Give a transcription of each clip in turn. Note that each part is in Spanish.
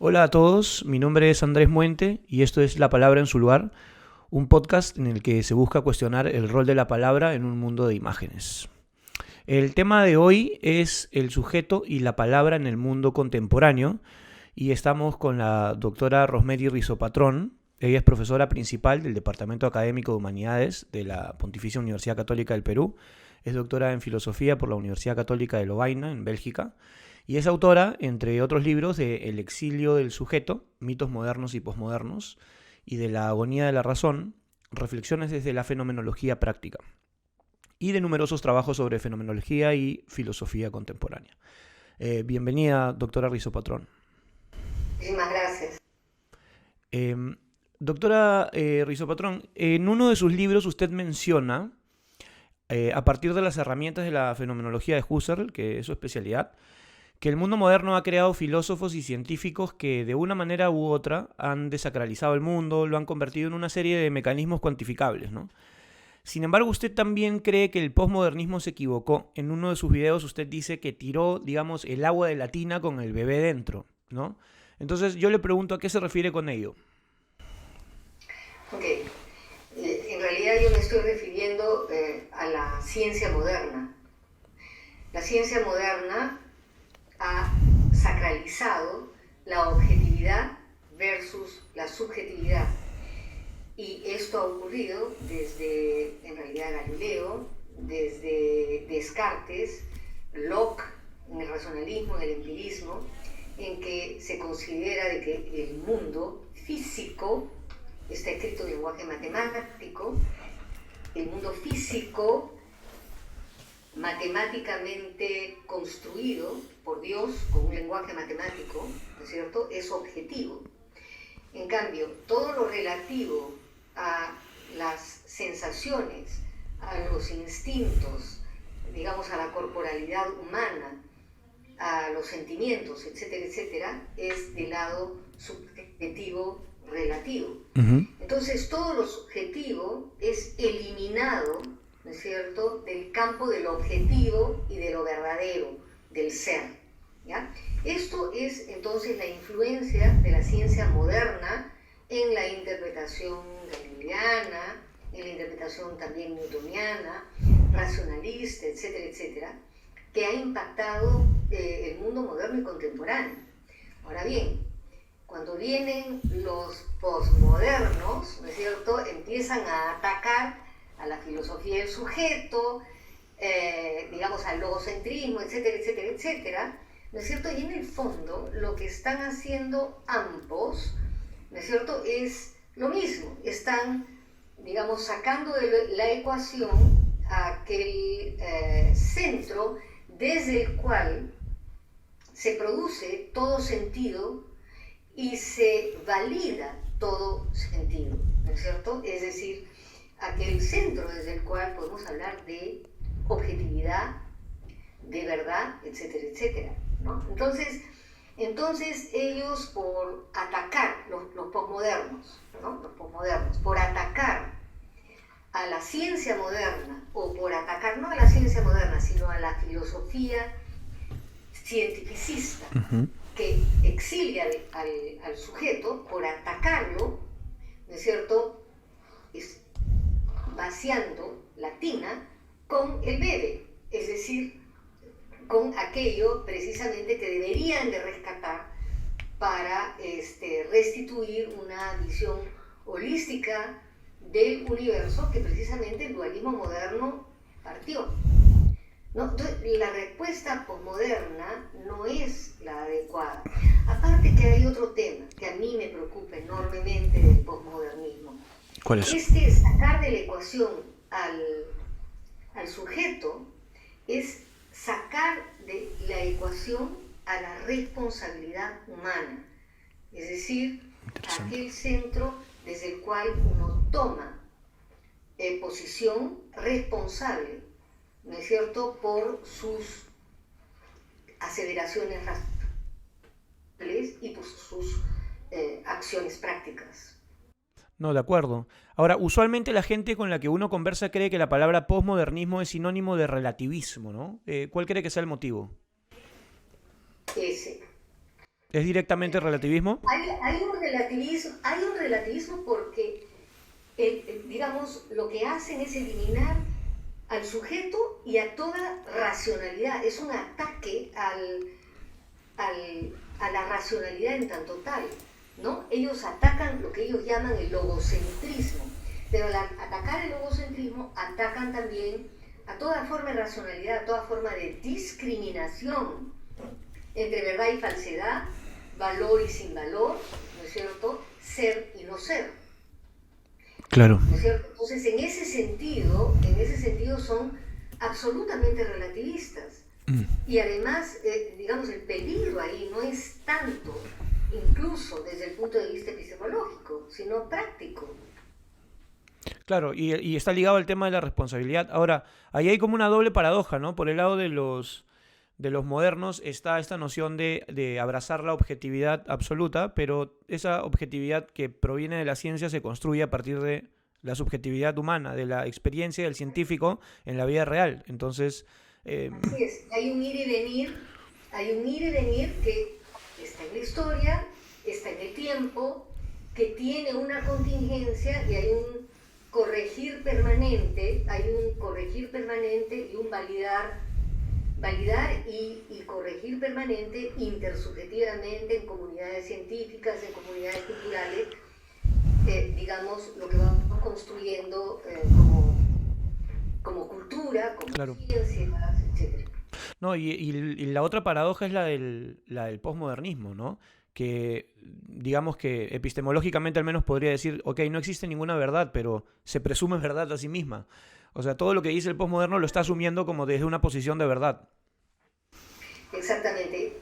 Hola a todos, mi nombre es Andrés Muente y esto es La Palabra en su lugar, un podcast en el que se busca cuestionar el rol de la palabra en un mundo de imágenes. El tema de hoy es el sujeto y la palabra en el mundo contemporáneo y estamos con la doctora Rosemary Rizopatrón. Ella es profesora principal del Departamento Académico de Humanidades de la Pontificia Universidad Católica del Perú. Es doctora en Filosofía por la Universidad Católica de Lovaina, en Bélgica. Y es autora, entre otros libros, de El exilio del sujeto, mitos modernos y posmodernos, y de La agonía de la razón, reflexiones desde la fenomenología práctica, y de numerosos trabajos sobre fenomenología y filosofía contemporánea. Bienvenida, doctora Rizopatrón. Muchísimas gracias. Eh, Doctora Rizopatrón, en uno de sus libros usted menciona, a partir de las herramientas de la fenomenología de Husserl, que es su especialidad, que el mundo moderno ha creado filósofos y científicos que de una manera u otra han desacralizado el mundo, lo han convertido en una serie de mecanismos cuantificables, ¿no? Sin embargo, usted también cree que el posmodernismo se equivocó. En uno de sus videos usted dice que tiró, digamos, el agua de la tina con el bebé dentro, ¿no? Entonces yo le pregunto a qué se refiere con ello. Ok, en realidad yo me estoy refiriendo a la ciencia moderna. La ciencia moderna ha sacralizado la objetividad versus la subjetividad. Y esto ha ocurrido desde, en realidad, Galileo, desde Descartes, Locke, en el racionalismo, en el empirismo, en que se considera de que el mundo físico está escrito en lenguaje matemático, el mundo físico matemáticamente construido por Dios con un lenguaje matemático, ¿no es cierto?, es objetivo. En cambio, todo lo relativo a las sensaciones, a los instintos, digamos a la corporalidad humana, a los sentimientos, etcétera, etcétera, es del lado subjetivo relativo. Entonces todo lo subjetivo es eliminado, ¿no es cierto?, del campo de lo objetivo y de lo verdadero, del ser, ¿ya? Esto es entonces la influencia de la ciencia moderna en la interpretación galileana, en la interpretación también newtoniana, racionalista, etcétera, etcétera, que ha impactado el mundo moderno y contemporáneo. Ahora bien, cuando vienen los posmodernos, ¿no es cierto?, empiezan a atacar a la filosofía del sujeto, digamos al logocentrismo, etcétera, etcétera, etcétera, ¿no es cierto? Y en el fondo lo que están haciendo ambos, ¿no es cierto?, es lo mismo. Están, digamos, sacando de la ecuación aquel centro desde el cual se produce todo sentido y se valida todo sentido, ¿no es cierto? Es decir, aquel centro desde el cual podemos hablar de objetividad, de verdad, etcétera, etcétera, ¿no? Entonces ellos, por atacar los posmodernos, ¿no?, los posmodernos, por atacar a la ciencia moderna, o por atacar no a la ciencia moderna, sino a la filosofía cientificista, que exilia al sujeto, por atacarlo, ¿no es cierto?, es vaciando la tina con el bebé, es decir, con aquello precisamente que deberían de rescatar para restituir una visión holística del universo que precisamente el dualismo moderno partió, ¿no? Entonces, la respuesta posmoderna no es la adecuada. Aparte que hay otro tema que a mí me preocupa enormemente del posmodernismo. ¿Cuál es? Sacar de la ecuación al sujeto es sacar de la ecuación a la responsabilidad humana, es decir, aquel centro desde el cual uno toma posición responsable, ¿no es cierto?, por sus aseveraciones razonables y por sus acciones prácticas. No, de acuerdo. Ahora, usualmente la gente con la que uno conversa cree que la palabra posmodernismo es sinónimo de relativismo, ¿no? ¿Cuál cree que sea el motivo? Ese. ¿Es directamente relativismo? Hay un relativismo porque, digamos, lo que hacen es eliminar al sujeto y a toda racionalidad. Es un ataque a la racionalidad en tanto tal, ¿no? Ellos atacan lo que ellos llaman el logocentrismo, pero al atacar el logocentrismo atacan también a toda forma de racionalidad, a toda forma de discriminación entre verdad y falsedad, valor y sin valor, ¿no es cierto? Ser y no ser. Claro. ¿No es cierto? Entonces, en ese sentido son absolutamente relativistas. Y además, digamos, el peligro ahí no es tanto, incluso desde el punto de vista epistemológico, sino práctico. Claro, y está ligado al tema de la responsabilidad. Ahora, ahí hay como una doble paradoja, ¿no? Por el lado de los modernos está esta noción de abrazar la objetividad absoluta, pero esa objetividad que proviene de la ciencia se construye a partir de la subjetividad humana, de la experiencia del científico en la vida real. Entonces... Así es, hay un ir y venir que está en la historia, está en el tiempo, que tiene una contingencia y hay un corregir permanente y un validar y corregir permanente intersubjetivamente en comunidades científicas, en comunidades culturales, digamos, lo que vamos construyendo como cultura, como ciencia, etc. No, y la otra paradoja es la del posmodernismo, ¿no? Que digamos que epistemológicamente al menos podría decir, ok, no existe ninguna verdad, pero se presume verdad a sí misma. O sea, todo lo que dice el posmoderno lo está asumiendo como desde una posición de verdad. Exactamente.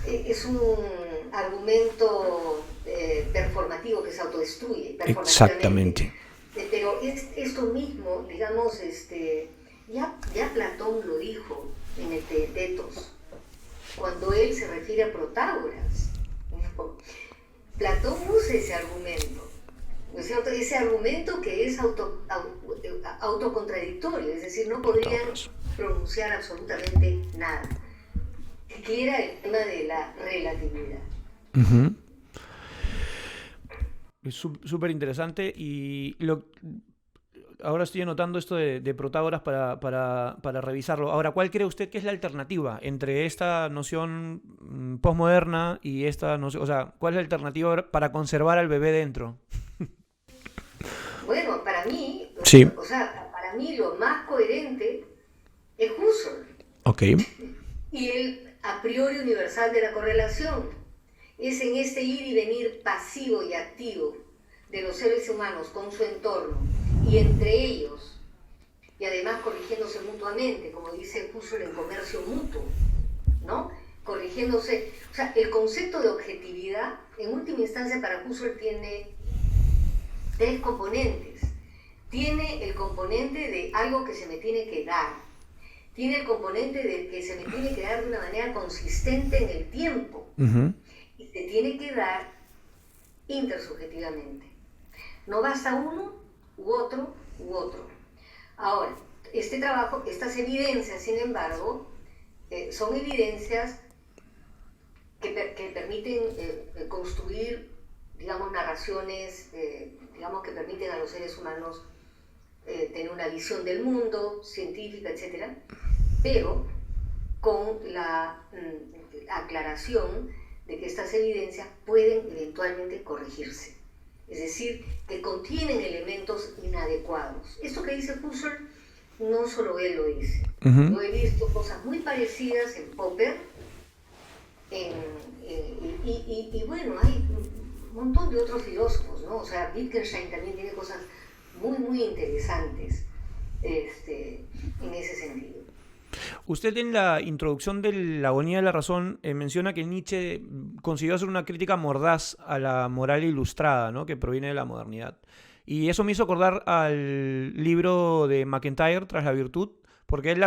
Es un argumento performativo que se autodestruye. Exactamente. Pero esto mismo, digamos, ya Platón lo dijo en el Teetetos, cuando él se refiere a Protágoras. Platón usa ese argumento, ¿no es cierto? Ese argumento que es autocontradictorio, es decir, no podrían pronunciar absolutamente nada, que era el tema de la relatividad. Uh-huh. Es súper interesante y ahora estoy anotando esto de Protágoras para revisarlo. Ahora, ¿cuál cree usted que es la alternativa entre esta noción posmoderna y esta noción? O sea, ¿cuál es la alternativa para conservar al bebé dentro? Bueno, para mí, sí. O sea, para mí lo más coherente es Husserl. Ok. Y el a priori universal de la correlación. Es en este ir y venir pasivo y activo de los seres humanos con su entorno y entre ellos, y además corrigiéndose mutuamente, como dice Husserl en Comercio Mutuo, ¿no? Corrigiéndose. O sea, el concepto de objetividad, en última instancia, para Husserl tiene tres componentes. Tiene el componente de algo que se me tiene que dar. Tiene el componente de que se me tiene que dar de una manera consistente en el tiempo. Uh-huh. Y se tiene que dar intersubjetivamente. No basta uno u otro u otro. Ahora, este trabajo, estas evidencias, sin embargo, son evidencias que permiten construir, digamos, narraciones, digamos, que permiten a los seres humanos tener una visión del mundo, científica, etc., pero con la aclaración de que estas evidencias pueden eventualmente corregirse. Es decir, que contienen elementos inadecuados. Esto que dice Husserl, no solo él lo dice. Uh-huh. Yo he visto cosas muy parecidas en Popper, y bueno, hay un montón de otros filósofos, ¿no? O sea, Wittgenstein también tiene cosas muy, muy interesantes en ese sentido. Usted en la introducción de La agonía de la razón menciona que Nietzsche consiguió hacer una crítica mordaz a la moral ilustrada, ¿no? Que proviene de la modernidad. Y eso me hizo acordar al libro de MacIntyre, Tras la virtud, porque él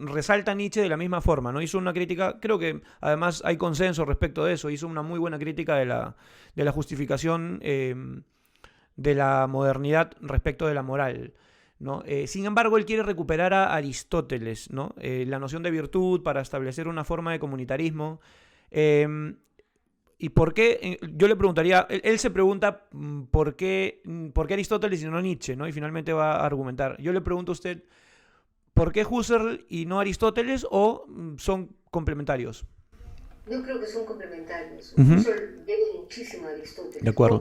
resalta a Nietzsche de la misma forma, ¿no? Hizo una crítica, creo que además hay consenso respecto de eso, hizo una muy buena crítica de la justificación de la modernidad respecto de la moral. ¿no? Sin embargo, él quiere recuperar a Aristóteles, ¿no? La noción de virtud para establecer una forma de comunitarismo. ¿Y por qué? Yo le preguntaría, él se pregunta por qué Aristóteles y no Nietzsche, ¿no? Y finalmente va a argumentar. Yo le pregunto a usted, ¿por qué Husserl y no Aristóteles o son complementarios? Yo creo que son complementarios. Uh-huh. Husserl debe muchísimo a Aristóteles. De acuerdo.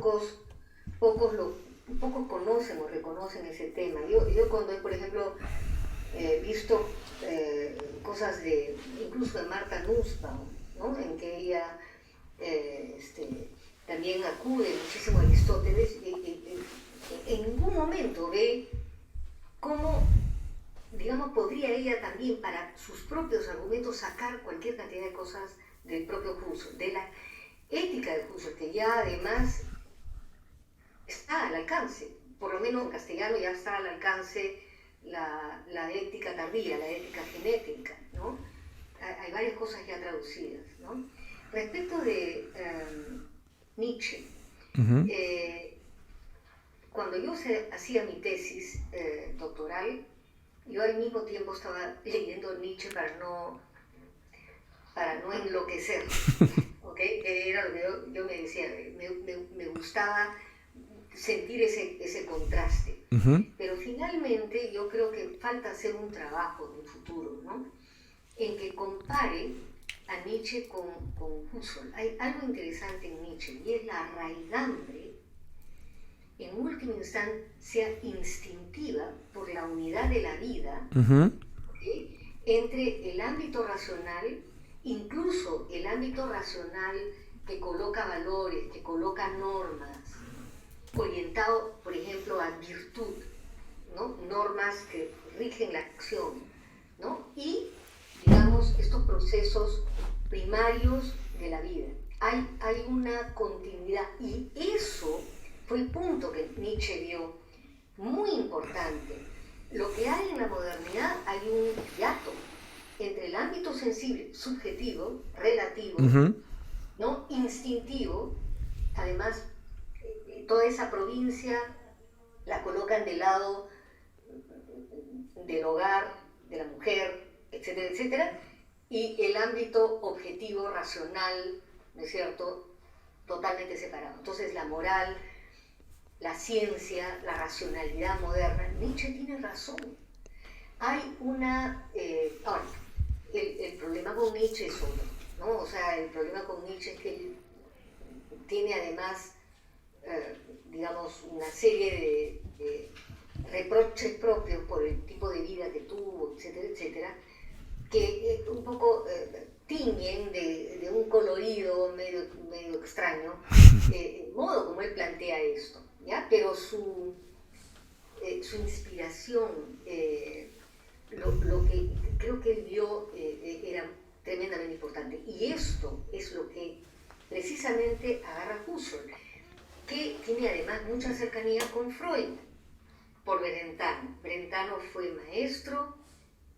Pocos conocen o reconocen ese tema. Yo cuando he, por ejemplo, visto cosas incluso de Martha Nussbaum, ¿no? En que ella también acude muchísimo a Aristóteles, en ningún momento ve cómo, digamos, podría ella también para sus propios argumentos sacar cualquier cantidad de cosas del propio Husserl, de la ética de Husserl, que ya además está al alcance, por lo menos en castellano ya está al alcance la ética tardía, la ética genética, ¿no? Hay varias cosas ya traducidas, ¿no? Respecto de Nietzsche, Uh-huh. cuando yo hacía mi tesis doctoral, yo al mismo tiempo estaba leyendo Nietzsche para no enloquecer, ¿ok? Era lo que yo me decía, me gustaba sentir ese contraste. Uh-huh. Pero finalmente yo creo que falta hacer un trabajo en el futuro, ¿no? En que compare a Nietzsche con Husserl. Hay algo interesante en Nietzsche y es la raigambre, en última instancia instintiva, por la unidad de la vida, Uh-huh. ¿okay? Entre el ámbito racional, incluso el ámbito racional que coloca valores, que coloca normas, orientado, por ejemplo, a virtud, ¿no? Normas que rigen la acción, ¿no? Y, digamos, estos procesos primarios de la vida. Hay una continuidad y eso fue el punto que Nietzsche vio, muy importante. Lo que hay en la modernidad, hay un hiato entre el ámbito sensible, subjetivo, relativo, Uh-huh. ¿no? Instintivo, además toda esa provincia la colocan del lado del hogar, de la mujer, etcétera, etcétera, y el ámbito objetivo, racional, ¿no es cierto?, totalmente separado. Entonces la moral, la ciencia, la racionalidad moderna, Nietzsche tiene razón. Hay una... ahora, el problema con Nietzsche es otro, ¿no? O sea, el problema con Nietzsche es que él tiene además, digamos, una serie de reproches propios por el tipo de vida que tuvo, etcétera, etcétera, que un poco tiñen de un colorido medio extraño, el modo como él plantea esto, ¿ya? Pero su inspiración, lo que creo que él vio era tremendamente importante. Y esto es lo que precisamente agarra Husserl, que tiene además mucha cercanía con Freud, por Brentano. Brentano fue maestro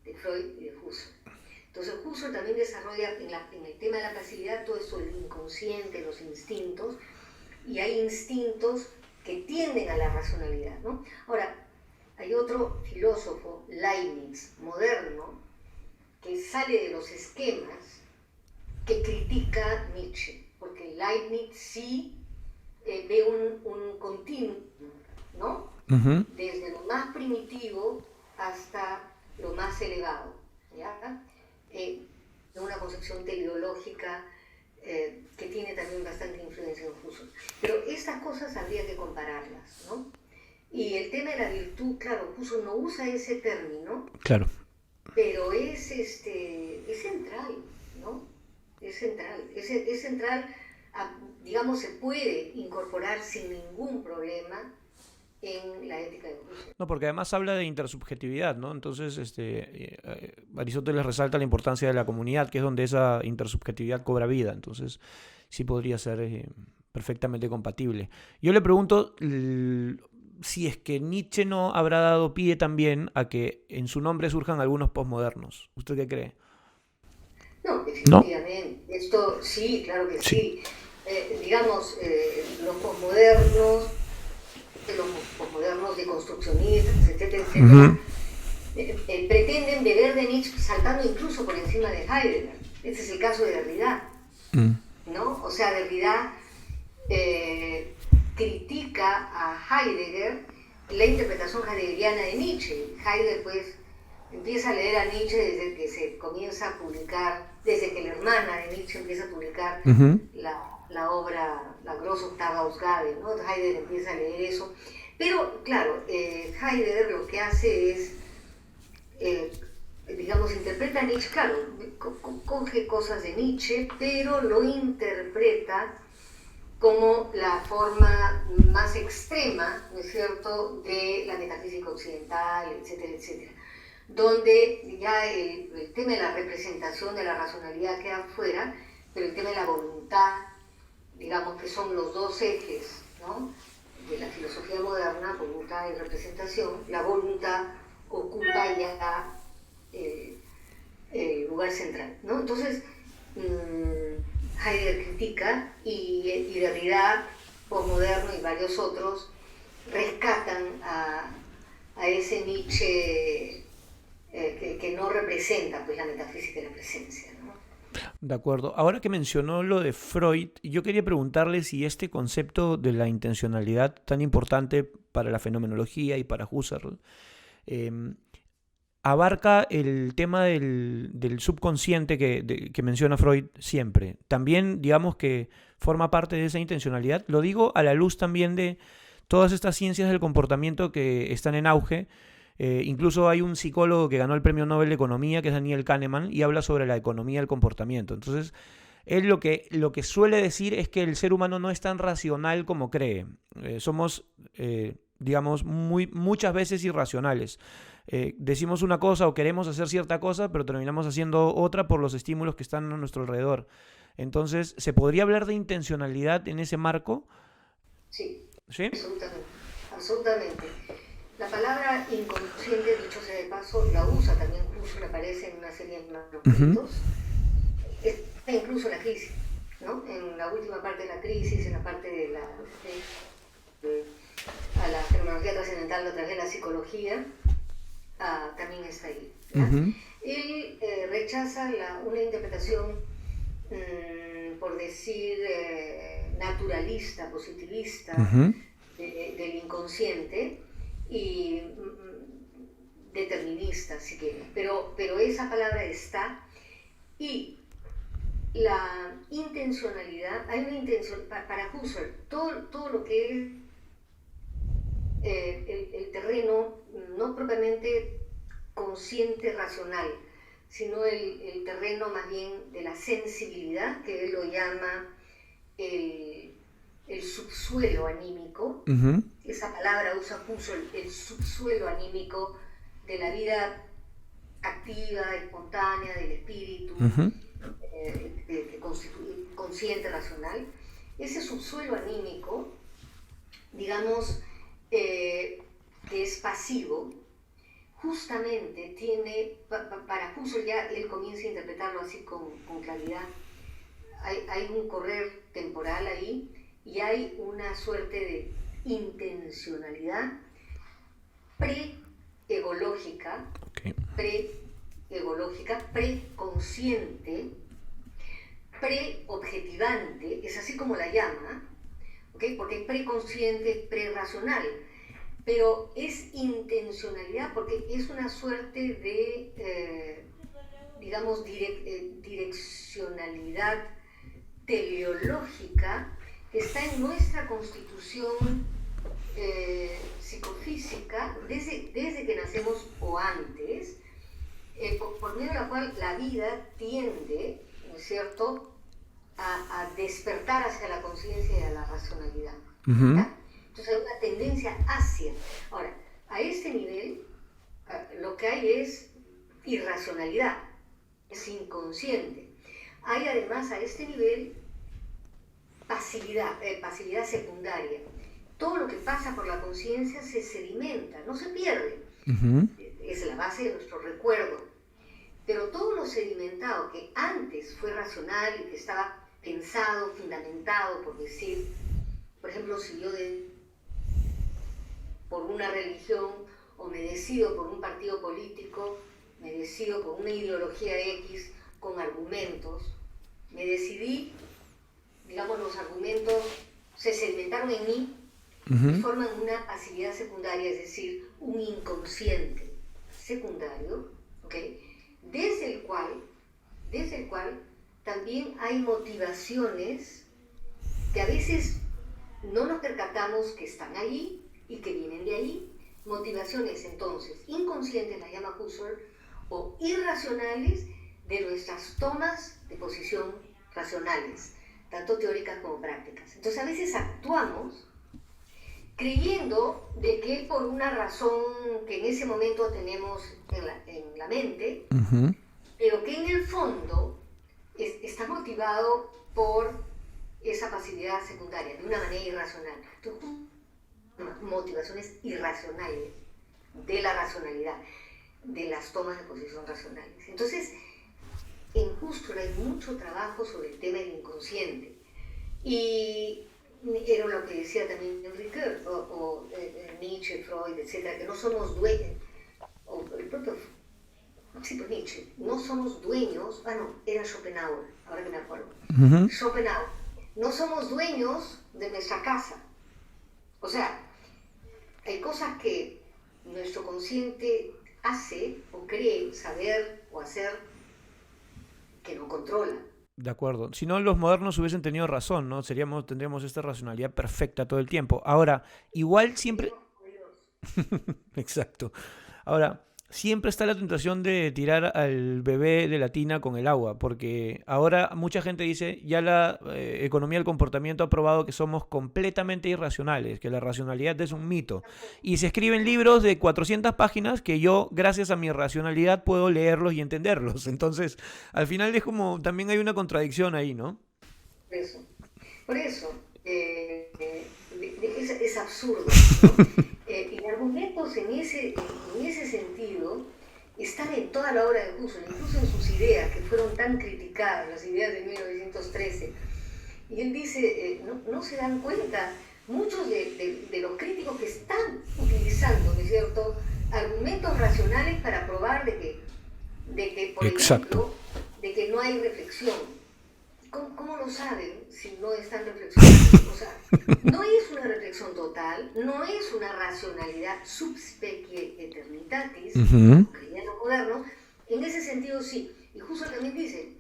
de Freud y de Husserl. Entonces Husserl también desarrolla en el tema de la pasividad todo esto del inconsciente, los instintos, y hay instintos que tienden a la racionalidad, ¿no? Ahora, hay otro filósofo, Leibniz, moderno, que sale de los esquemas, que critica Nietzsche, porque Leibniz sí ve un continuum, ¿no? Uh-huh. Desde lo más primitivo hasta lo más elevado, ¿ya? Una concepción teleológica que tiene también bastante influencia en Husserl. Pero estas cosas habría que compararlas, ¿no? Y el tema de la virtud, claro, Husserl no usa ese término, Claro. pero es central, ¿no? Es central, digamos, se puede incorporar sin ningún problema en la ética de Husserl. No, porque además habla de intersubjetividad, ¿no? Entonces, Aristóteles resalta la importancia de la comunidad, que es donde esa intersubjetividad cobra vida. Entonces, sí podría ser perfectamente compatible. Yo le pregunto si es que Nietzsche no habrá dado pie también a que en su nombre surjan algunos posmodernos. ¿Usted qué cree? No, definitivamente. ¿No? Esto sí, claro que sí. Digamos, los posmodernos deconstruccionistas, etcétera, Ujú. Pretenden beber de Nietzsche saltando incluso por encima de Heidegger. Este es el caso de Derrida, Mm. ¿no? O sea, Derrida critica a Heidegger la interpretación heideggeriana de Nietzsche. Heidegger, pues, empieza a leer a Nietzsche desde que se comienza a publicar, desde que la hermana de Nietzsche empieza a publicar Ujú. la obra, la Grosse Octava-Ausgabe, ¿no? Heidegger empieza a leer eso. Pero, claro, Heidegger lo que hace es, digamos, interpreta a Nietzsche, claro, coge cosas de Nietzsche, pero lo interpreta como la forma más extrema, ¿no es cierto?, de la metafísica occidental, etcétera, etcétera, donde ya el tema de la representación de la racionalidad queda fuera, pero el tema de la voluntad, digamos que son los dos ejes, ¿no?, de la filosofía moderna, voluntad y representación. La voluntad ocupa ya el lugar central, ¿no? Entonces, Heidegger critica y Derrida, posmoderno y varios otros rescatan a ese Nietzsche que no representa, pues, la metafísica de la presencia, ¿no? De acuerdo. Ahora que mencionó lo de Freud, yo quería preguntarle si este concepto de la intencionalidad tan importante para la fenomenología y para Husserl eh, abarca el tema del subconsciente que menciona Freud siempre. También, digamos que forma parte de esa intencionalidad. Lo digo a la luz también de todas estas ciencias del comportamiento que están en auge. Incluso hay un psicólogo que ganó el premio Nobel de Economía, que es Daniel Kahneman, y habla sobre la economía del comportamiento. Entonces, él lo que suele decir es que el ser humano no es tan racional como cree. Somos, digamos, muchas veces irracionales. Decimos una cosa o queremos hacer cierta cosa, pero terminamos haciendo otra por los estímulos que están a nuestro alrededor. Entonces, ¿se podría hablar de intencionalidad en ese marco? Sí, ¿Sí? absolutamente, absolutamente. La palabra inconsciente, dicho sea de paso, la usa también Husserl, aparece en una serie de Ujú. manuscritos. Está incluso en la crisis, ¿no? En la última parte de la crisis, en la parte de a la fenomenología trascendental a través de la psicología, también está ahí, ¿ya? Ujú. Él rechaza una interpretación, por decir, naturalista, positivista, Ujú. del inconsciente y determinista, si quiere. Pero esa palabra está, y la intencionalidad, hay una intención, para Husserl, todo lo que es el terreno no propiamente consciente, racional, sino el terreno más bien de la sensibilidad, que él lo llama el subsuelo anímico. Ujú. Esa palabra usa Husserl, el subsuelo anímico de la vida activa, espontánea, del espíritu, Ujú. que constituye consciente, racional. Ese subsuelo anímico, digamos, que es pasivo, justamente tiene, para Husserl ya él comienza a interpretarlo así con claridad, hay un correr temporal ahí y hay una suerte de intencionalidad pre-egológica, Ok. pre-egológica, preconsciente, pre-objetivante, es así como la llama, ¿okay? Porque es preconsciente, pre-racional, pero es intencionalidad porque es una suerte de, digamos, direccionalidad teleológica que está en nuestra constitución psicofísica desde que nacemos o antes, por medio de la cual la vida tiende, ¿no es cierto?, a despertar hacia la conciencia y a la racionalidad, Ujú. ¿ya? Entonces hay una tendencia hacia. Ahora, a este nivel, lo que hay es irracionalidad, es inconsciente. Hay además a este nivel pasividad secundaria. Todo lo que pasa por la conciencia se sedimenta, no se pierde. Ujú. Es la base de nuestro recuerdo. Pero todo lo sedimentado que antes fue racional y que estaba pensado, fundamentado, por decir, por ejemplo, si yo por una religión o me decido por un partido político, me decido por una ideología X con argumentos, me decidí, digamos, los argumentos se segmentaron en mí y forman una pasividad secundaria, es decir, un inconsciente secundario, ¿okay? desde el cual también hay motivaciones que a veces no nos percatamos que están allí y que vienen de allí. Motivaciones entonces inconscientes, las llama Husserl, o irracionales de nuestras tomas de posición racionales, tanto teóricas como prácticas. Entonces a veces actuamos creyendo de que por una razón que en ese momento tenemos en la mente, pero que en el fondo está motivado por esa pasividad secundaria, de una manera irracional. Entonces, motivaciones irracionales de la racionalidad, de las tomas de posición racionales. Entonces, en Husserl hay mucho trabajo sobre el tema del inconsciente. Y era lo que decía también Enrique, o Nietzsche, Freud, etcétera, que no somos dueños, o el propio Nietzsche, no somos dueños, era Schopenhauer, ahora que me acuerdo, Schopenhauer, no somos dueños de nuestra casa. O sea, hay cosas que nuestro consciente hace o cree saber o hacer que no controla. De acuerdo. Si no, los modernos hubiesen tenido razón, ¿no? Tendríamos esta racionalidad perfecta todo el tiempo. Ahora, igual siempre... Exacto. Ahora, siempre está la tentación de tirar al bebé de la tina con el agua, porque ahora mucha gente dice, ya la economía del comportamiento ha probado que somos completamente irracionales, que la racionalidad es un mito. Y se escriben libros de 400 páginas que yo, gracias a mi racionalidad, puedo leerlos y entenderlos. Entonces, al final es como, también hay una contradicción ahí, ¿no? Por eso, es absurdo, ¿no? Y argumentos en ese sentido están en toda la obra de Husserl, incluso en sus ideas, que fueron tan criticadas, las ideas de 1913. Y él dice, no se dan cuenta, muchos de los críticos que están utilizando, ¿no es cierto?, argumentos racionales para probar de que por ejemplo, de que no hay reflexión. ¿Cómo lo saben si no están reflexionando? O sea, no es una reflexión total, no es una racionalidad sub specie eternitatis, como creían los modernos. En ese sentido sí. Y Husserl también dice,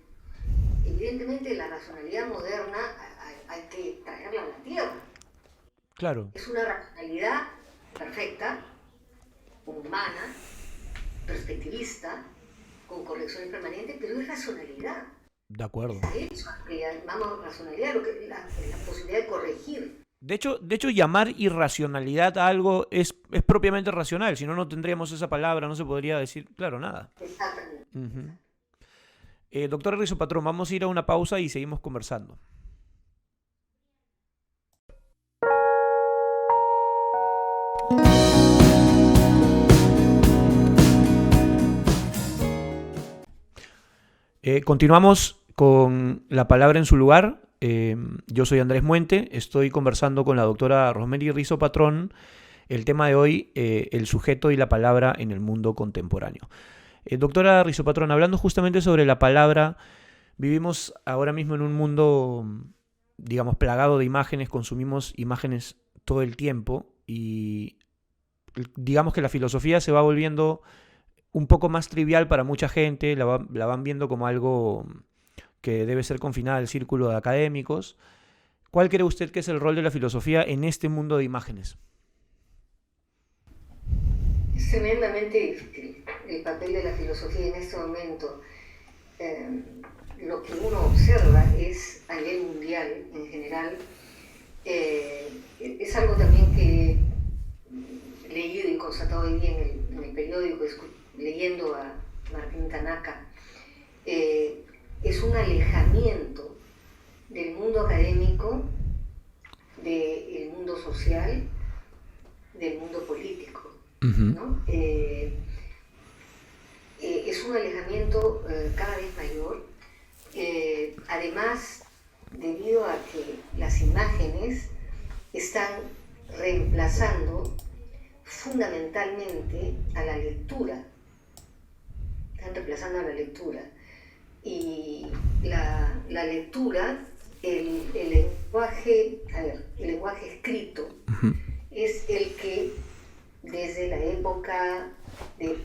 evidentemente la racionalidad moderna hay que traerla a la tierra. Claro. Es una racionalidad perfecta, humana, perspectivista, con correcciones permanentes, pero es racionalidad. De acuerdo. Está hecho, que llamamos racionalidad, la posibilidad de corregir. De hecho, llamar irracionalidad a algo es propiamente racional, si no, no tendríamos esa palabra, no se podría decir, claro, nada. Exactamente. Doctora Rizopatrón, vamos a ir a una pausa y seguimos conversando. Continuamos con la palabra en su lugar. Yo soy Andrés Muente, estoy conversando con la doctora Rosemary Rizopatrón. El tema de hoy, el sujeto y la palabra en el mundo contemporáneo. Doctora Rizopatrón, hablando justamente sobre la palabra, vivimos ahora mismo en un mundo, digamos, plagado de imágenes, consumimos imágenes todo el tiempo y digamos que la filosofía se va volviendo un poco más trivial para mucha gente, la van viendo como algo que debe ser confinada al círculo de académicos. ¿Cuál cree usted que es el rol de la filosofía en este mundo de imágenes? Es tremendamente difícil el papel de la filosofía en este momento. Lo que uno observa es, a nivel mundial en general, es algo también que he leído y constatado hoy día en el periódico, leyendo a Martín Tanaka, es un alejamiento del mundo académico, del mundo social, del mundo político, ¿no? Es un alejamiento cada vez mayor, además debido a que las imágenes están reemplazando fundamentalmente a la lectura, están reemplazando a la lectura. Y la lectura, el lenguaje, el lenguaje escrito es el que desde la época de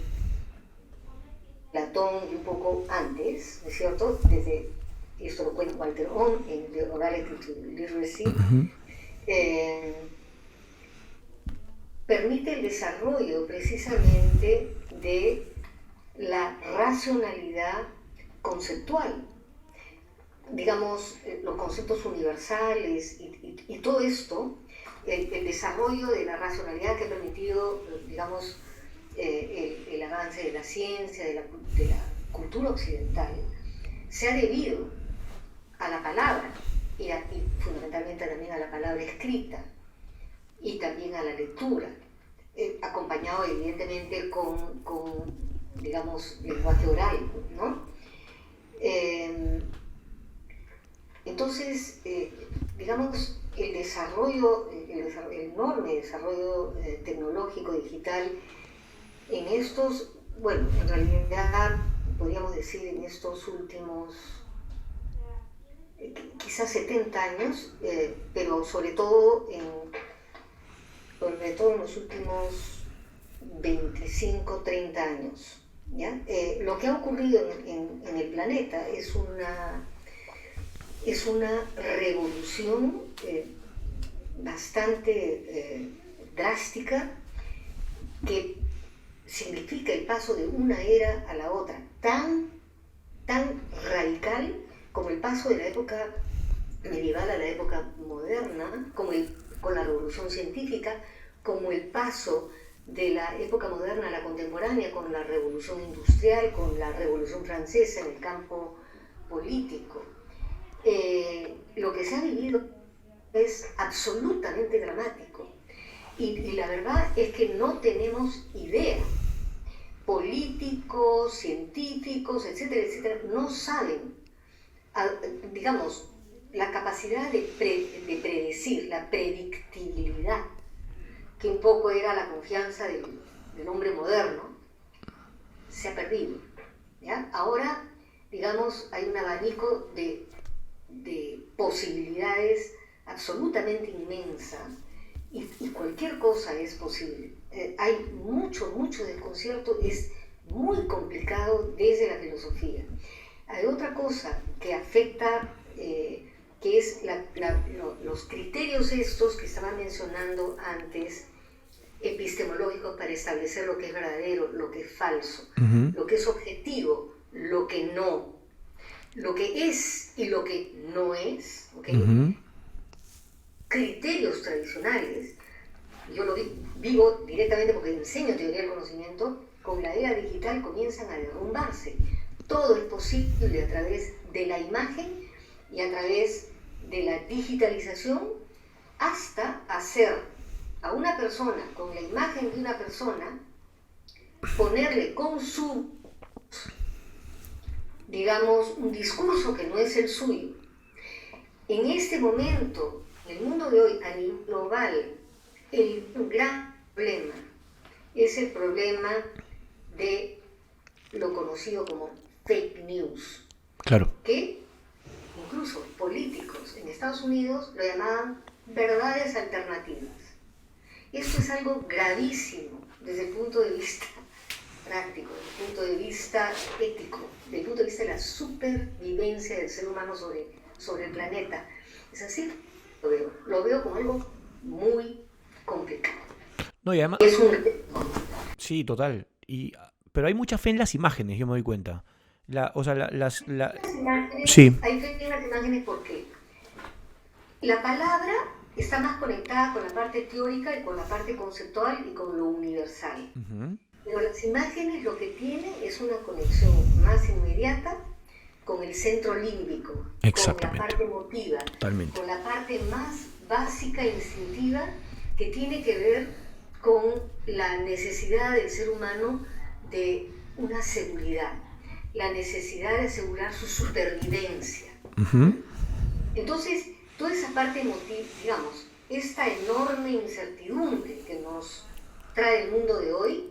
Platón y un poco antes, ¿no es cierto? Desde, esto lo cuenta Walter Ohm en The Orality to Literacy, permite el desarrollo precisamente de la racionalidad conceptual, digamos, los conceptos universales y todo esto, el desarrollo de la racionalidad que ha permitido, digamos, el avance de la ciencia, de la cultura occidental, se ha debido a la palabra y fundamentalmente también a la palabra escrita y también a la lectura, acompañado evidentemente con digamos, lenguaje oral, ¿no? Entonces, digamos, el enorme desarrollo tecnológico, digital, en estos, bueno, en realidad podríamos decir en estos últimos quizás 70 años, pero sobre todo en los últimos 25, 30 años, ¿ya? Lo que ha ocurrido en el planeta es una revolución bastante drástica que significa el paso de una era a la otra, tan radical como el paso de la época medieval a la época moderna, con la revolución científica, como el paso de la época moderna a la contemporánea, con la revolución industrial, con la revolución francesa en el campo político. Lo que se ha vivido es absolutamente dramático y la verdad es que no tenemos idea. Políticos, científicos, etcétera, etcétera, no saben, digamos, la capacidad de predecir, la predictibilidad, que un poco era la confianza del hombre moderno, se ha perdido, ¿ya? Ahora, digamos, hay un abanico de posibilidades absolutamente inmensa y cualquier cosa es posible. Hay mucho desconcierto, es muy complicado desde la filosofía. Hay otra cosa que afecta, que es los criterios estos que estaba mencionando antes, epistemológicos para establecer lo que es verdadero, lo que es falso, lo que es objetivo, lo que no, lo que es y lo que no es, ¿okay? Criterios tradicionales, yo lo vivo directamente porque enseño teoría del conocimiento, con la era digital comienzan a derrumbarse. Todo es posible a través de la imagen y a través de la digitalización, hasta hacer a una persona, con la imagen de una persona, ponerle con su, digamos, un discurso que no es el suyo. En este momento, en el mundo de hoy, a nivel global, el gran problema es el problema de lo conocido como fake news. Claro. Que incluso políticos en Estados Unidos lo llamaban verdades alternativas. Esto es algo gravísimo desde el punto de vista práctico, desde el punto de vista ético, desde el punto de vista de la supervivencia del ser humano sobre el planeta. Es así, lo veo como algo muy complicado. No, y además... Es un... Sí, total. Pero hay mucha fe en las imágenes, yo me doy cuenta. Las imágenes, sí. Hay fe en las imágenes porque la palabra está más conectada con la parte teórica y con la parte conceptual y con lo universal. Pero las imágenes lo que tienen es una conexión más inmediata con el centro límbico, con la parte emotiva, totalmente, con la parte más básica e instintiva que tiene que ver con la necesidad del ser humano de una seguridad, la necesidad de asegurar su supervivencia. Entonces, toda esa parte emotiva, digamos, esta enorme incertidumbre que nos trae el mundo de hoy,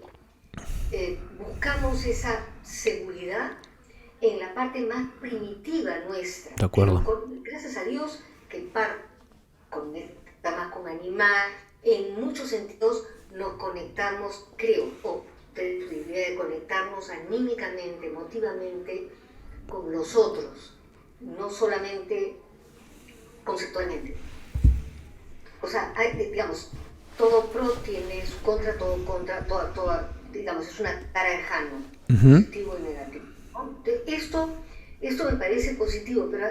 buscamos esa seguridad en la parte más primitiva nuestra. De acuerdo. Gracias a Dios que conecta más con animal, en muchos sentidos nos conectamos, creo, o tenemos la idea de conectarnos anímicamente, emotivamente con los otros, no solamente conceptualmente. O sea, digamos, todo pro tiene su contra, todo contra, digamos, es una cara de Jano, positivo y negativo. Esto me parece positivo, pero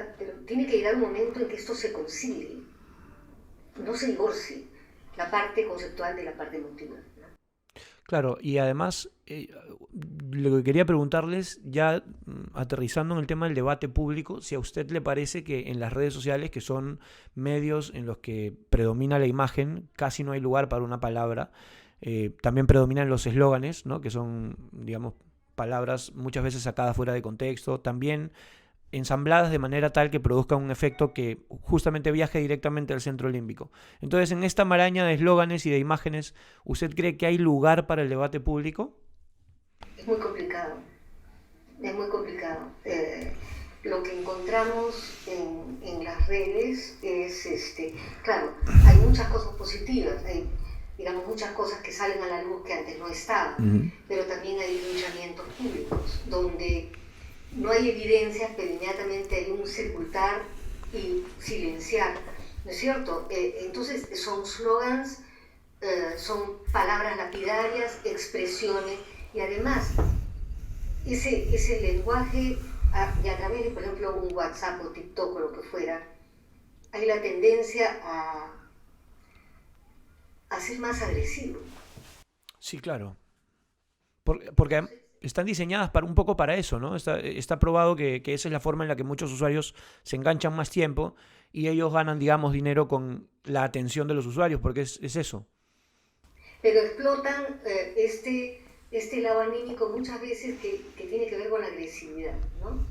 tiene que llegar un momento en que esto se concilie, no se divorcie la parte conceptual de la parte emotiva. Claro, y además, lo que quería preguntarles, ya aterrizando en el tema del debate público, si a usted le parece que en las redes sociales, que son medios en los que predomina la imagen, casi no hay lugar para una palabra, también predominan los eslóganes, ¿no? Que son, digamos, palabras muchas veces sacadas fuera de contexto, también ensambladas de manera tal que produzcan un efecto que justamente viaje directamente al centro límbico. Entonces, en esta maraña de eslóganes y de imágenes, ¿usted cree que hay lugar para el debate público? Es muy complicado, es muy complicado. Lo que encontramos en las redes es, claro, hay muchas cosas positivas, hay, digamos, muchas cosas que salen a la luz que antes no estaban, pero también hay linchamientos públicos, donde no hay evidencias, pero inmediatamente hay un sepultar y silenciar, ¿no es cierto? Entonces son slogans, son palabras lapidarias, expresiones, y además ese lenguaje, y a través de, por ejemplo, un WhatsApp o TikTok o lo que fuera, hay la tendencia a ser más agresivo. Sí, claro. Porque están diseñadas un poco para eso, ¿no? Está probado que esa es la forma en la que muchos usuarios se enganchan más tiempo y ellos ganan, digamos, dinero con la atención de los usuarios, porque es eso. Pero explotan este lado anímico muchas veces que tiene que ver con la agresividad, ¿no?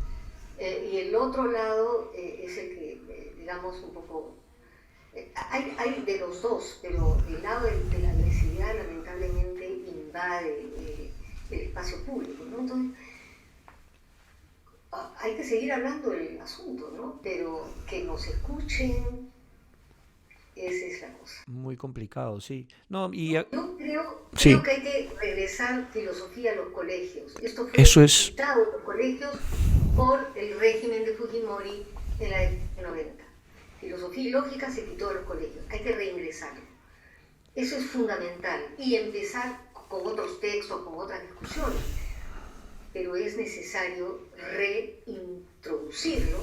Y el otro lado es el que, digamos, un poco... hay de los dos, pero el lado de la agresividad lamentablemente invade el espacio público, ¿no? Entonces, hay que seguir hablando del asunto, ¿no? Pero que nos escuchen, esa es la cosa. Muy complicado, sí. No, Yo creo que hay que regresar filosofía a los colegios. Esto fue quitado de los colegios por el régimen de Fujimori en la década de 90. Filosofía y lógica se quitó de los colegios. Hay que reingresarlo. Eso es fundamental. Y empezar con otros textos, con otras discusiones. Pero es necesario reintroducirlo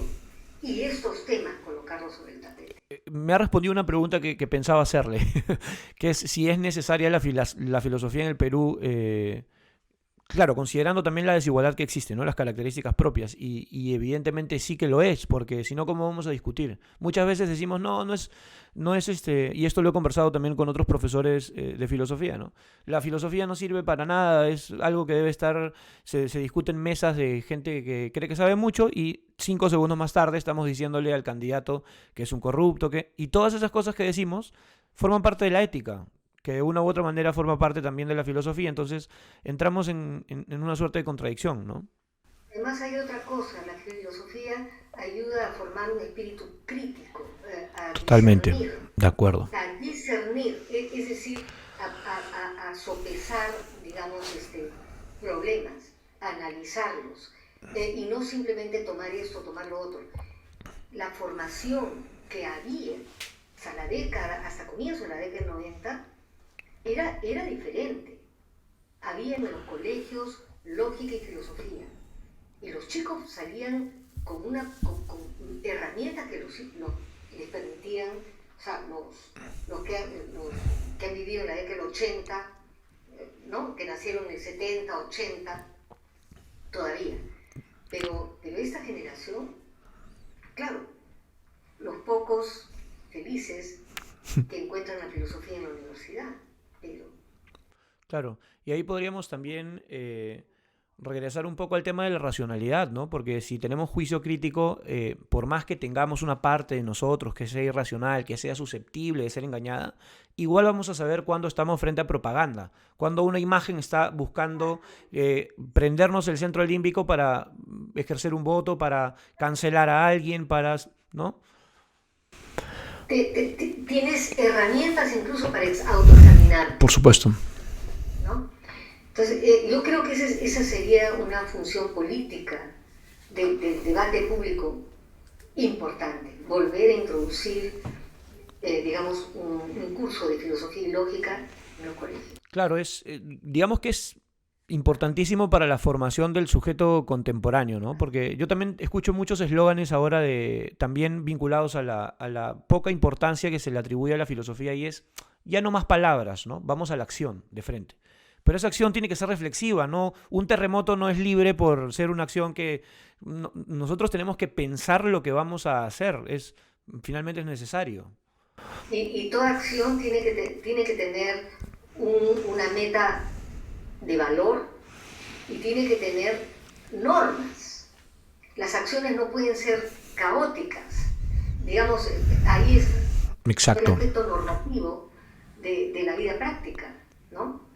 y estos temas colocarlos sobre el tapete. Me ha respondido una pregunta que pensaba hacerle, que es si es necesaria la filosofía en el Perú, claro, considerando también la desigualdad que existe, ¿no? Las características propias, y evidentemente sí que lo es, porque si no, ¿cómo vamos a discutir? Muchas veces decimos, no es y esto lo he conversado también con otros profesores de filosofía, ¿no? La filosofía no sirve para nada, es algo que debe estar, se discute en mesas de gente que cree que sabe mucho y 5 segundos más tarde estamos diciéndole al candidato que es un corrupto, y todas esas cosas que decimos forman parte de la ética, que de una u otra manera forma parte también de la filosofía. Entonces entramos en una suerte de contradicción, ¿no? Además hay otra cosa, la filosofía ayuda a formar un espíritu crítico, a Totalmente, discernir, de acuerdo. a discernir, es decir, a sopesar, digamos, problemas, a analizarlos, y no simplemente tomar esto, tomar lo otro. La formación que había, o sea, la década, hasta comienzo de la década del 90, era diferente. Había en los colegios lógica y filosofía. Y los chicos salían con herramientas que les permitían, o sea, los que han vivido en la década del 80, ¿no? Que nacieron en el 70, 80, todavía. Pero esta generación, claro, los pocos felices que encuentran la filosofía en la universidad, pero... Claro, y ahí podríamos también regresar un poco al tema de la racionalidad, ¿no? Porque si tenemos juicio crítico, por más que tengamos una parte de nosotros que sea irracional, que sea susceptible de ser engañada, igual vamos a saber cuándo estamos frente a propaganda, cuando una imagen está buscando prendernos el centro límbico para ejercer un voto, para cancelar a alguien, para, ¿no? Tienes herramientas incluso para autoexaminar, Por supuesto. ¿no? Entonces, yo creo que esa sería una función política del debate público importante, volver a introducir, digamos, un curso de filosofía y lógica en los colegios. Claro, digamos que es importantísimo para la formación del sujeto contemporáneo, ¿no? Porque yo también escucho muchos eslóganes ahora también vinculados a la poca importancia que se le atribuye a la filosofía y es ya no más palabras, ¿no? Vamos a la acción de frente. Pero esa acción tiene que ser reflexiva, ¿no? Un terremoto no es libre por ser una acción que nosotros tenemos que pensar lo que vamos a hacer, finalmente es necesario. Y toda acción tiene que tener una meta de valor y tiene que tener normas. Las acciones no pueden ser caóticas. Digamos, ahí es Exacto. el aspecto normativo de la vida práctica, ¿no?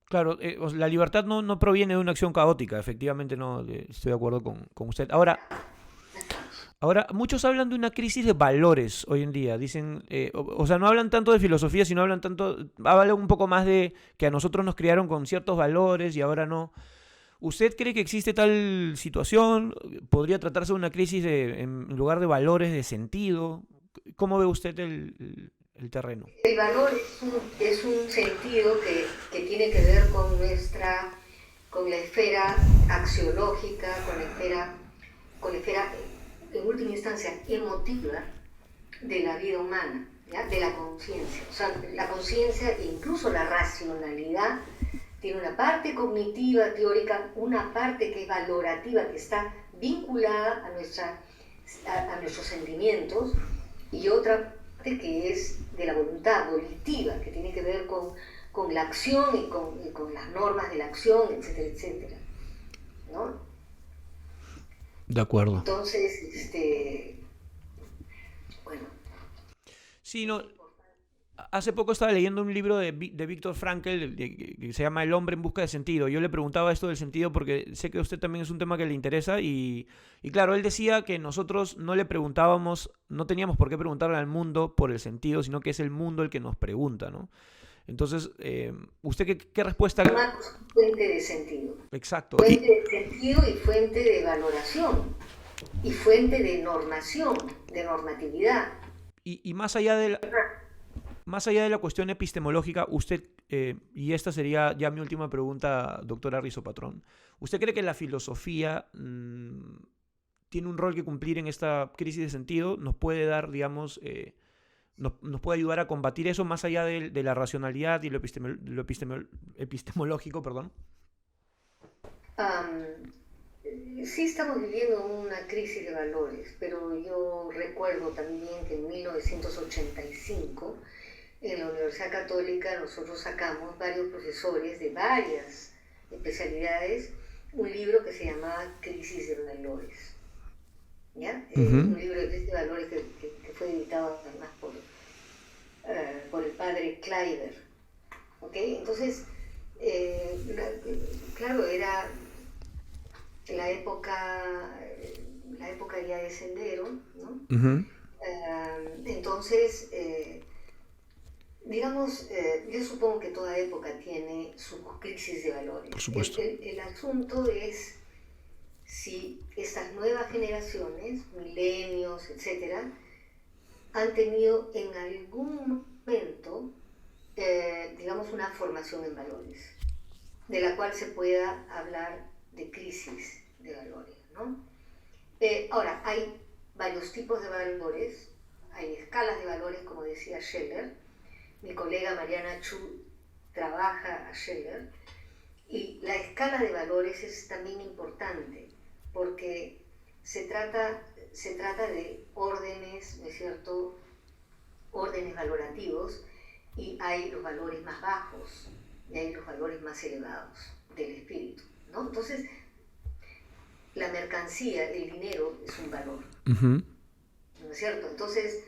Claro, la libertad no proviene de una acción caótica, efectivamente no estoy de acuerdo con usted. Ahora, muchos hablan de una crisis de valores hoy en día. Dicen, o sea, no hablan tanto de filosofía, sino hablan un poco más de que a nosotros nos criaron con ciertos valores y ahora no. ¿Usted cree que existe tal situación? ¿Podría tratarse de una crisis en lugar de valores, de sentido? ¿Cómo ve usted el terreno? El valor es un sentido que tiene que ver con la esfera axiológica, con la esfera en última instancia emotiva de la vida humana, ¿ya? De la conciencia. O sea, la conciencia e incluso la racionalidad tiene una parte cognitiva, teórica, una parte que es valorativa, que está vinculada a nuestros sentimientos, y otra parte que es de la voluntad volitiva, que tiene que ver con la acción y con las normas de la acción, etcétera, etcétera, ¿no? De acuerdo. Entonces, bueno. Sí, no. Hace poco estaba leyendo un libro de Viktor Frankl que se llama El hombre en busca de sentido. Yo le preguntaba esto del sentido porque sé que a usted también es un tema que le interesa y claro, él decía que nosotros no le preguntábamos, no teníamos por qué preguntarle al mundo por el sentido, sino que es el mundo el que nos pregunta, ¿no? Entonces, ¿usted qué respuesta? Fuente de sentido. Exacto. Fuente de sentido y fuente de valoración y fuente de normación, de normatividad. Y más allá de la cuestión epistemológica, usted, y esta sería ya mi última pregunta, doctora Rizopatrón, ¿usted cree que la filosofía tiene un rol que cumplir en esta crisis de sentido? ¿Nos puede dar, digamos, nos puede ayudar a combatir eso más allá de la racionalidad y lo epistemológico, perdón? Sí estamos viviendo una crisis de valores, pero yo recuerdo también que en 1985 en la Universidad Católica nosotros sacamos varios profesores de varias especialidades un libro que se llamaba Crisis de Valores, ¿ya? Un libro de crisis de valores que fue editado además por el padre Kleiber, ¿ok? Entonces, claro, era la época ya de Sendero, ¿no? Entonces, digamos, yo supongo que toda época tiene su crisis de valores. Por supuesto. El asunto es si estas nuevas generaciones, milenios, etcétera, han tenido en algún momento, digamos, una formación en valores, de la cual se pueda hablar de crisis de valores, ¿no? Ahora, hay varios tipos de valores, hay escalas de valores, como decía Scheller. Mi colega Mariana Chu trabaja a Scheller, y la escala de valores es también importante, porque se trata de órdenes, ¿no es cierto?, órdenes valorativos, y hay los valores más bajos y hay los valores más elevados del espíritu, ¿no? Entonces, la mercancía, el dinero, es un valor, Ujú. ¿no es cierto? Entonces,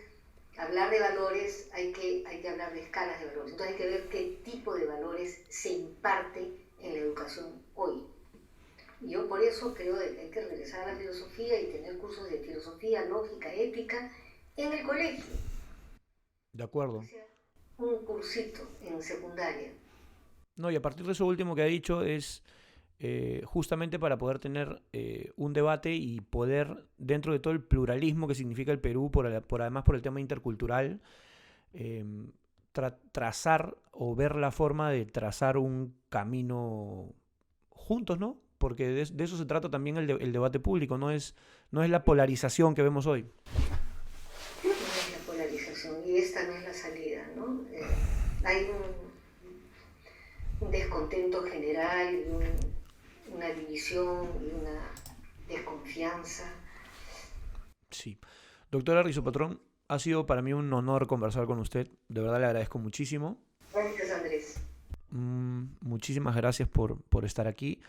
hablar de valores, hay que hablar de escalas de valores. Entonces hay que ver qué tipo de valores se imparte en la educación hoy. Y yo por eso creo que hay que regresar a la filosofía y tener cursos de filosofía, lógica, ética en el colegio. De Que acuerdo. sea un cursito en secundaria. No, y a partir de eso último que ha dicho es justamente para poder tener un debate y poder, dentro de todo el pluralismo que significa el Perú, además por el tema intercultural, eh, trazar o ver la forma de trazar un camino juntos, ¿no? Porque de eso se trata también el debate público, no es la polarización que vemos hoy. No es la polarización y esta no es la salida, ¿no? Hay un descontento general y una división y una desconfianza. Sí. Doctora Rizopatrón, ha sido para mí un honor conversar con usted. De verdad le agradezco muchísimo. Gracias, Andrés. Muchísimas gracias por estar aquí.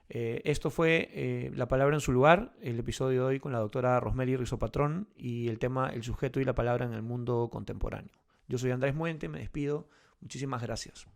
Esto fue La Palabra en su lugar, el episodio de hoy con la doctora Rosmeli Rizopatrón y el tema El sujeto y la palabra en el mundo contemporáneo. Yo soy Andrés Muente, me despido. Muchísimas gracias.